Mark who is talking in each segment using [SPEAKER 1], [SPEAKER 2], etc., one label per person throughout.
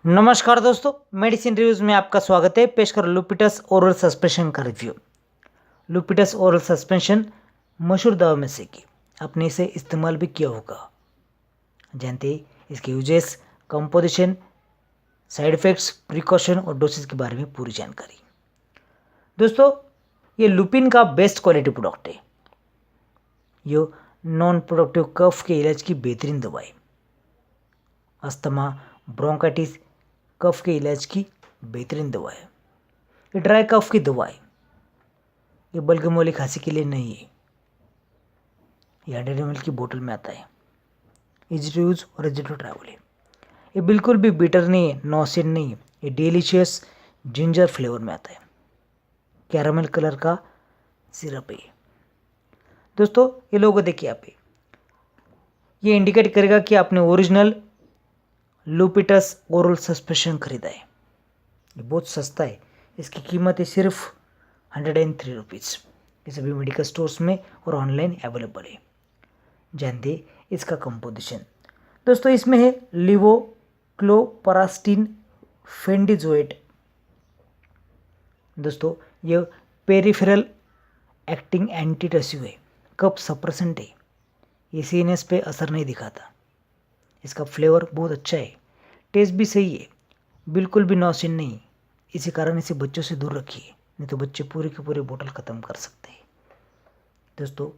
[SPEAKER 1] नमस्कार दोस्तों, medicine reviews में आपका स्वागत है। पेश कर लुपिटस ओरल सस्पेंशन का रिव्यू। लुपिटस ओरल सस्पेंशन मशहूर दवा में से की, आपने इसे इस्तेमाल भी किया होगा। जानते हैं इसके uses, composition, side effects, precaution और डोसेज के बारे में पूरी जानकारी। दोस्तों, ये लुपिन का बेस्ट क्वालिटी प्रोडक्ट है। ये नॉन प्रोडक्टिव कफ के इलाज की बेहतरीन दवा है। अस्थमा, ब्रोंकाइटिस, कफ के इलाज की बेहतरीन दवा है। ये ड्राई कफ की दवा है। ये बल्गमोली खांसी के लिए नहीं है। ये 100 ml की बोतल में आता है। इजी टू यूज़ और इजी टू ट्रैवल है। ये बिल्कुल भी बिटर नहीं है, नॉसिन नहीं है। ये डिलीशियस जिंजर फ्लेवर में आता है। कैरामल कलर का सिरप है। दोस्तों, ये लोगो देखिए आप, ये इंडिकेट करेगा कि आपने ओरिजिनल लुपिटस ओरल सस्पेंशन खरीदा है। ये बहुत सस्ता है। इसकी कीमत है सिर्फ 103 रुपीज़। ये सभी मेडिकल स्टोर्स में और ऑनलाइन अवेलेबल है। जानते इसका कंपोजिशन। दोस्तों, इसमें है लिवोक्लोपरास्टिन फेंडिजोएट। दोस्तों, ये पेरिफेरल एक्टिंग एंटीटसिव है, कफ सप्रेसेंट है। ये सीएनएस पे असर नहीं दिखाता। इसका फ्लेवर बहुत अच्छा है, टेस्ट भी सही है, बिल्कुल भी नौसिन नहीं। इसी कारण इसे बच्चों से दूर रखिए, नहीं तो बच्चे पूरी की पूरी बोतल ख़त्म कर सकते हैं। दोस्तों,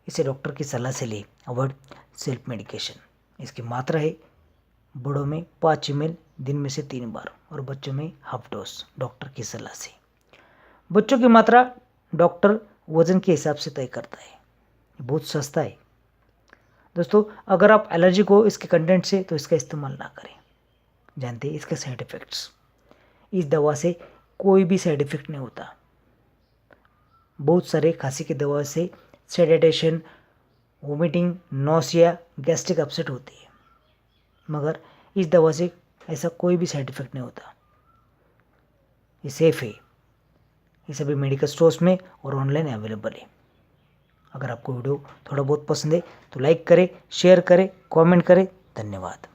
[SPEAKER 1] इसे डॉक्टर की सलाह से ले, अवॉइड सेल्फ मेडिकेशन। इसकी मात्रा है बड़ों में 5 ml दिन में से 3 बार और बच्चों में हाफ डोज डॉक्टर की सलाह से। बच्चों की मात्रा डॉक्टर वजन के हिसाब से तय करता है। बहुत सस्ता है। दोस्तों, अगर आप एलर्जिक हो इसके कंटेंट से तो इसका इस्तेमाल ना करें। जानते हैं इसके साइड इफ़ेक्ट्स। इस दवा से कोई भी साइड इफ़ेक्ट नहीं होता। बहुत सारे खांसी की दवा से सेडेटेशन, वोमिटिंग, नौसिया, गैस्ट्रिक अपसेट होती है, मगर इस दवा से ऐसा कोई भी साइड इफ़ेक्ट नहीं होता। ये सेफ़ है। ये सभी मेडिकल स्टोर्स में और ऑनलाइन अवेलेबल है। अगर आपको वीडियो थोड़ा बहुत पसंद है तो लाइक करें, शेयर करें, कमेंट करें। धन्यवाद।